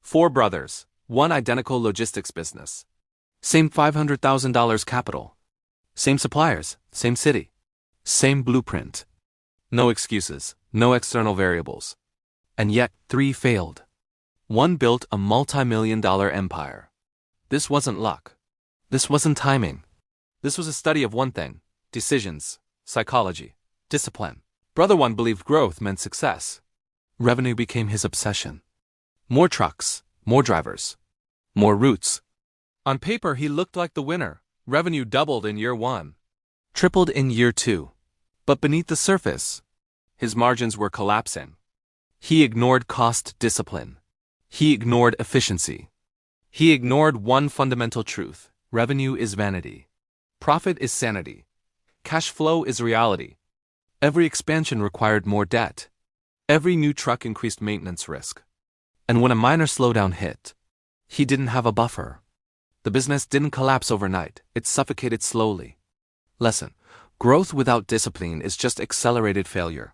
Four brothers, one identical logistics business. Same $500,000 capital. Same suppliers, same city. Same blueprint. No excuses, no external variables. And yet, three failed. One built a multi-million-dollar empire. This wasn't luck. This wasn't timing. This was a study of one thing: decisions, psychology, discipline. Brother one believed growth meant success. Revenue became his obsession. More trucks, more drivers, more routes. On paper, he looked like the winner. Revenue doubled in year one, tripled in year two. But beneath the surface, his margins were collapsing. He ignored cost discipline. He ignored efficiency. He ignored one fundamental truth: revenue is vanity. Profit is sanity. Cash flow is reality. Every expansion required more debt. Every new truck increased maintenance risk. And when a minor slowdown hit, he didn't have a buffer. The business didn't collapse overnight, it suffocated slowly. Lesson: growth without discipline is just accelerated failure.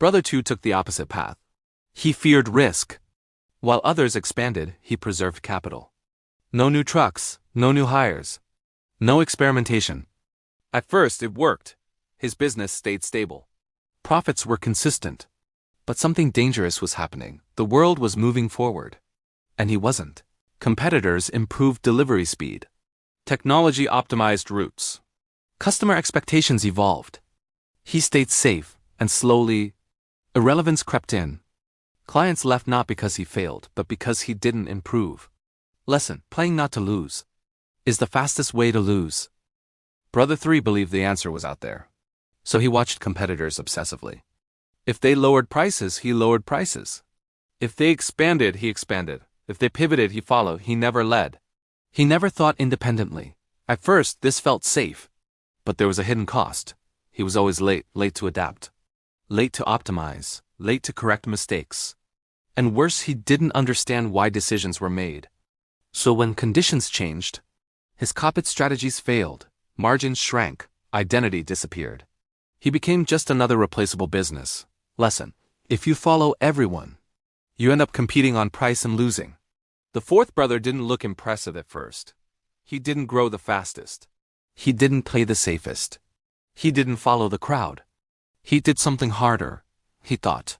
Brother two took the opposite path. He feared risk. While others expanded, he preserved capital. No new trucks, no new hires, no experimentation. At first, it worked. His business stayed stable. Profits were consistent. But something dangerous was happening. The world was moving forward. And he wasn't. Competitors improved delivery speed. Technology optimized routes. Customer expectations evolved. He stayed safe, and slowly, irrelevance crept in. Clients left not because he failed, but because he didn't improve. Lesson: playing not to lose is the fastest way to lose. Brother three believed the answer was out there. So he watched competitors obsessively. If they lowered prices, he lowered prices. If they expanded, he expanded. If they pivoted, he followed. He never led. He never thought independently. At first, this felt safe. But there was a hidden cost. He was always late to adapt. Late to optimize. Late to correct mistakes. And worse, he didn't understand why decisions were made. So when conditions changed, his copycat strategies failed, margins shrank, identity disappeared. He became just another replaceable business. Lesson: if you follow everyone, you end up competing on price and losing. The fourth brother didn't look impressive at first. He didn't grow the fastest. He didn't play the safest. He didn't follow the crowd. He did something harder, he thought.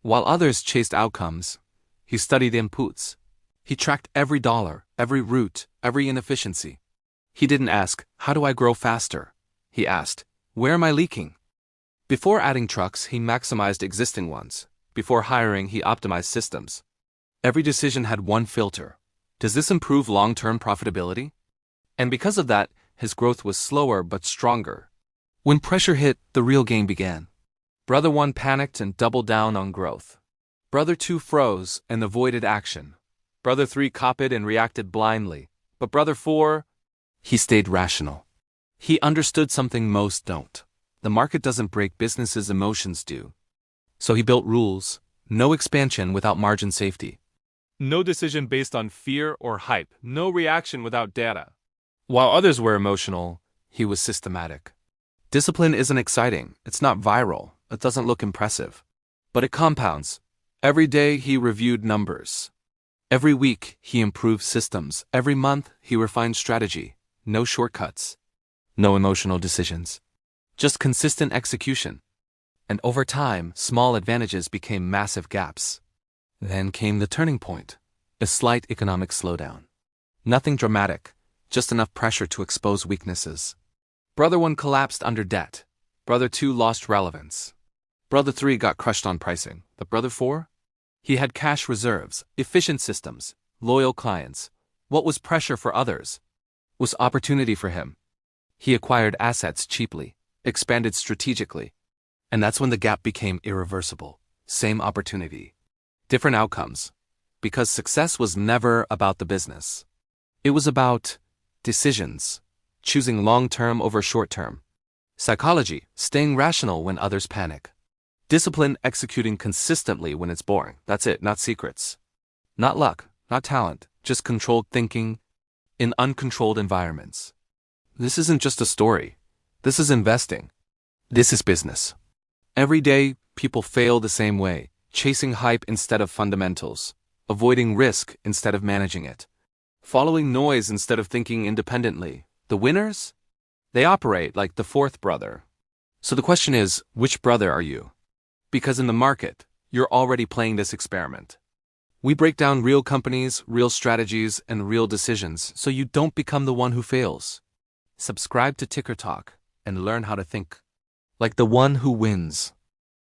While others chased outcomes, he studied inputs. He tracked every dollar, every route, every inefficiency. He didn't ask, how do I grow faster? He asked, where am I leaking? Before adding trucks, he maximized existing ones. Before hiring, he optimized systems. Every decision had one filter: does this improve long-term profitability? And because of that, his growth was slower but stronger. When pressure hit, the real game began. Brother one panicked and doubled down on growth. Brother two froze and avoided action. Brother three copied and reacted blindly. But brother four, he stayed rational. He understood something most don't. The market doesn't break businesses, emotions do. So he built rules: no expansion without margin safety. No decision based on fear or hype. No reaction without data. While others were emotional, he was systematic. Discipline isn't exciting. It's not viral. It doesn't look impressive. But it compounds. Every day he reviewed numbers. Every week he improved systems. Every month he refined strategy. No shortcuts. No emotional decisions. Just consistent execution. And over time, small advantages became massive gaps. Then came the turning point. A slight economic slowdown. Nothing dramatic, just enough pressure to expose weaknesses. Brother one collapsed under debt. Brother two lost relevance. Brother three got crushed on pricing. But brother four? He had cash reserves, efficient systems, loyal clients. What was pressure for others was opportunity for him. He acquired assets cheaply, expanded strategically. And that's when the gap became irreversible. Same opportunity, different outcomes. Because success was never about the business. It was about decisions, choosing long-term over short-term. Psychology, staying rational when others panic. Discipline, executing consistently when it's boring. That's it, not secrets. Not luck, not talent, just controlled thinking in uncontrolled environments. This isn't just a story. This is investing. This is business. Every day, people fail the same way, chasing hype instead of fundamentals, avoiding risk instead of managing it, following noise instead of thinking independently. The winners? They operate like the fourth brother. So the question is, which brother are you? Because in the market, you're already playing this experiment. We break down real companies, real strategies, and real decisions so you don't become the one who fails. Subscribe to Ticker Talk and learn how to think like the one who wins.